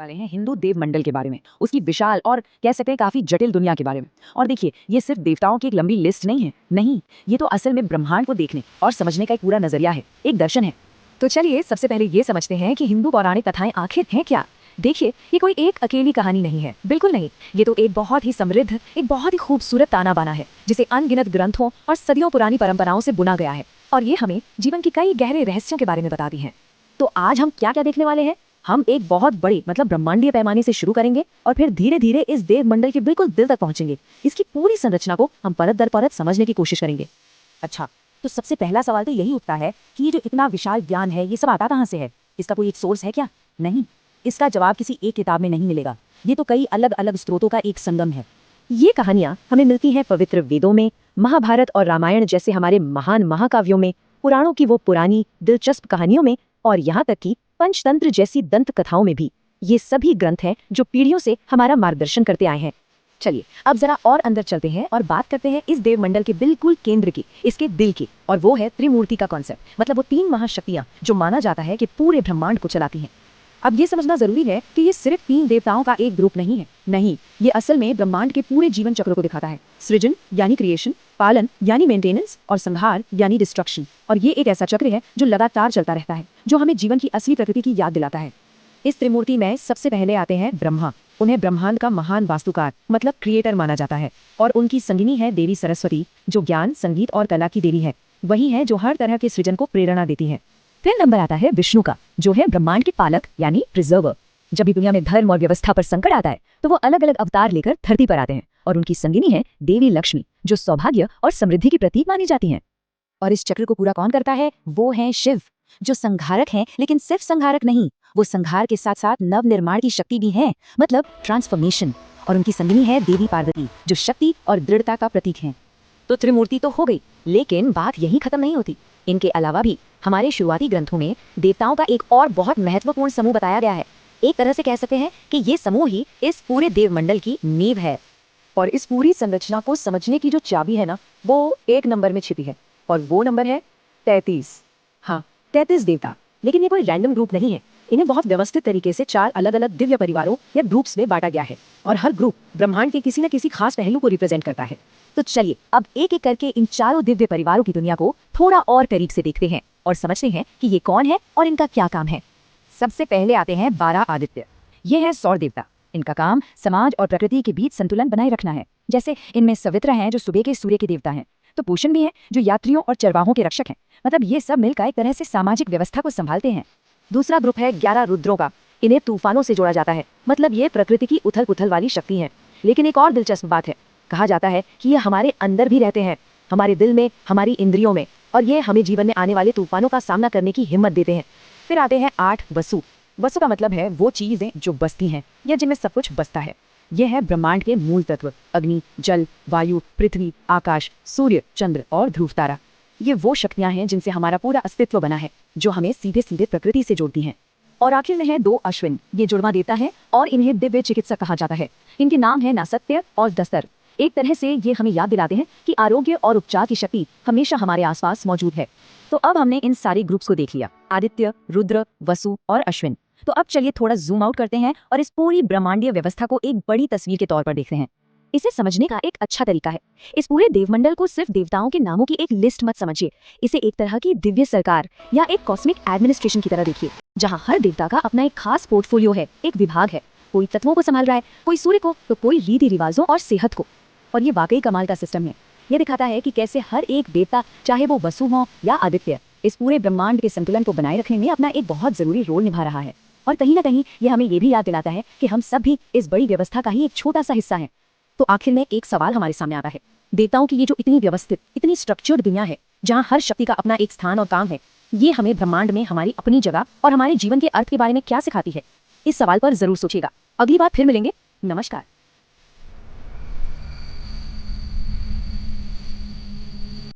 वाले हैं हिंदू देव मंडल के बारे में, उसकी विशाल और कह सकते हैं काफी जटिल दुनिया के बारे में। और देखिए, ये सिर्फ देवताओं की एक लंबी लिस्ट नहीं है, नहीं, ये तो असल में ब्रह्मांड को देखने और समझने का एक पूरा नजरिया है, एक दर्शन है। तो चलिए सबसे पहले ये समझते हैं कि हिंदू पौराणिक कथाएं आखिर हैं क्या। देखिए, ये कोई एक अकेली कहानी नहीं है, बिल्कुल नहीं। ये तो एक बहुत ही समृद्ध, एक बहुत ही खूबसूरत ताना बाना है, जिसे अनगिनत ग्रंथों और सदियों पुरानी परंपराओं से बुना गया है। और ये हमें जीवन के कई गहरे रहस्यों के बारे में बताती है। तो आज हम क्या क्या देखने वाले हैं? हम एक बहुत बड़ी ब्रह्मांडीय पैमाने से शुरू करेंगे और फिर धीरे धीरे इस देव मंडल के बिल्कुल दिल तक पहुंचेंगे। इसकी पूरी संरचना को हम परत दर परत समझने की कोशिश करेंगे। अच्छा, तो सबसे पहला सवाल तो यही उठता है कि ये जो इतना विशाल ज्ञान है, ये सब आता कहाँ से है? इसका कोई एक सोर्स है क्या? नहीं, इसका जवाब किसी एक किताब में नहीं मिलेगा। ये तो कई अलग अलग स्रोतों का एक संगम है। ये कहानियां हमें मिलती हैं पवित्र वेदों में, महाभारत और रामायण जैसे हमारे महान महाकाव्यों में, पुराणों की वो पुरानी दिलचस्प कहानियों में, और यहाँ तक कि पंचतंत्र जैसी दंत कथाओं में भी। ये सभी ग्रंथ हैं जो पीढ़ियों से हमारा मार्गदर्शन करते आए हैं। चलिए अब जरा और अंदर चलते हैं और बात करते हैं इस देवमंडल के बिल्कुल केंद्र की, इसके दिल की, और वो है त्रिमूर्ति का कॉन्सेप्ट। मतलब वो तीन महाशक्तियां जो माना जाता है कि पूरे ब्रह्मांड को चलाती हैं। अब ये समझना जरूरी है कि ये सिर्फ तीन देवताओं का एक ग्रुप नहीं है, नहीं, ये असल में ब्रह्मांड के पूरे जीवन चक्र को दिखाता है। सृजन यानी क्रिएशन, पालन यानी मेंटेनेंस, और संहार यानी डिस्ट्रक्शन। और ये एक ऐसा चक्र है जो लगातार चलता रहता है, जो हमें जीवन की असली प्रकृति की याद दिलाता है। इस त्रिमूर्ति में सबसे पहले आते हैं ब्रह्मा। उन्हें ब्रह्मांड का महान वास्तुकार मतलब क्रिएटर माना जाता है। और उनकी संगिनी है देवी सरस्वती, जो ज्ञान, संगीत और कला की देवी है। वही है जो हर तरह के सृजन को प्रेरणा देती है। फिर नंबर आता है विष्णु का, जो है ब्रह्मांड के पालक यानी प्रिजर्वर। जब भी दुनिया में धर्म और व्यवस्था पर संकट आता है, तो वो अलग अलग अवतार लेकर धरती पर आते हैं। और उनकी संगिनी है देवी लक्ष्मी, जो सौभाग्य और समृद्धि की प्रतीक मानी जाती हैं। और इस चक्र को पूरा कौन करता है? वो है शिव, जो संहारक हैं, लेकिन सिर्फ संहारक नहीं, वो संहार के साथ साथ नव निर्माण की शक्ति भी है, मतलब ट्रांसफॉर्मेशन। और उनकी संगिनी है देवी पार्वती, जो शक्ति और दृढ़ता का प्रतीक है। तो त्रिमूर्ति तो हो गई, लेकिन बात यहीं खत्म नहीं होती। इनके अलावा भी हमारे शुरुआती ग्रंथों में देवताओं का एक और बहुत महत्वपूर्ण समूह बताया गया है। एक तरह से कह सकते हैं कि ये समूह ही इस पूरे देवमंडल की नींव है। और इस पूरी संरचना को समझने की जो चाबी है ना, वो एक नंबर में छिपी है, और वो नंबर है 33। हाँ, 33 देवता। लेकिन ये कोई रैंडम ग्रुप नहीं है। इन्हें बहुत व्यवस्थित तरीके से 4 अलग अलग दिव्य परिवारों या ग्रुप्स में बांटा गया है, और हर ग्रुप ब्रह्मांड के किसी न किसी खास पहलू को रिप्रेजेंट करता है। तो चलिए अब एक एक करके इन चारों दिव्य परिवारों की दुनिया को थोड़ा और करीब से देखते हैं और समझते हैं कि ये कौन है और इनका क्या काम है। सबसे पहले आते हैं 12 आदित्य। ये है सौर देवता। इनका काम समाज और प्रकृति के बीच संतुलन बनाए रखना है। जैसे इनमें सवित्र हैं, जो सुबह के सूर्य के देवता हैं। तो पूषण भी है, जो यात्रियों और चरवाहों के रक्षक हैं। मतलब ये सब मिलकर एक तरह से सामाजिक व्यवस्था को संभालते हैं। दूसरा ग्रुप है 11 रुद्रों का। इन्हें तूफानों से जोड़ा जाता है, मतलब ये प्रकृति की उथल पुथल वाली शक्ति है। लेकिन एक और दिलचस्प बात है, कहा जाता है कि ये हमारे अंदर भी रहते हैं, हमारे दिल में, हमारी इंद्रियों में, और ये हमें जीवन में आने वाले तूफानों का सामना करने की हिम्मत देते हैं। फिर आते हैं 8 वसु। वसु का मतलब है वो चीजें जो बसती हैं या जिनमें सब कुछ बसता है। यह है ब्रह्मांड के मूल तत्व: अग्नि, जल, वायु, पृथ्वी, आकाश, सूर्य, चंद्र और ध्रुव तारा। ये वो शक्तियां हैं जिनसे हमारा पूरा अस्तित्व बना है, जो हमें सीधे सीधे प्रकृति से जोड़ती हैं। और आखिर में है 2 अश्विन। ये जुड़वा देता है और इन्हें दिव्य चिकित्सक कहा जाता है। इनके नाम है नासत्य और दस्तर। एक तरह से ये हमें याद दिलाते हैं कि आरोग्य और उपचार की शक्ति हमेशा हमारे आसपास मौजूद है। तो अब हमने इन सारे ग्रुप्स को देख लिया: आदित्य, रुद्र, वसु और अश्विन। तो अब चलिए थोड़ा जूम आउट करते हैं और इस पूरी ब्रह्मांडीय व्यवस्था को एक बड़ी तस्वीर के तौर पर देखते हैं। इसे समझने का एक अच्छा तरीका है, इस पूरे देवमंडल को सिर्फ देवताओं के नामों की एक लिस्ट मत समझिए। इसे एक तरह की दिव्य सरकार या एक कॉस्मिक एडमिनिस्ट्रेशन की तरह देखिए, जहाँ हर देवता का अपना एक खास पोर्टफोलियो है, एक विभाग है। कोई तत्वों को संभाल रहा है, कोई सूर्य को, तो कोई रीति रिवाजों और सेहत को। और ये वाकई कमाल का सिस्टम है। ये दिखाता है कि कैसे हर एक देवता, चाहे वो वसु हो या आदित्य, इस पूरे ब्रह्मांड के संतुलन को बनाए रखने में अपना एक बहुत जरूरी रोल निभा रहा है। और कहीं ना कहीं ये हमें ये भी याद दिलाता है कि हम सब भी इस बड़ी व्यवस्था का ही एक छोटा सा हिस्सा हैं। तो आखिर में एक सवाल हमारे सामने आता है, देवताओं की ये जो इतनी व्यवस्थित, इतनी स्ट्रक्चर्ड दुनिया है, जहाँ हर शक्ति का अपना एक स्थान और काम है, ये हमें ब्रह्मांड में हमारी अपनी जगह और हमारे जीवन के अर्थ के बारे में क्या सिखाती है? इस सवाल पर जरूर सोचिएगा। अगली बार फिर मिलेंगे। नमस्कार।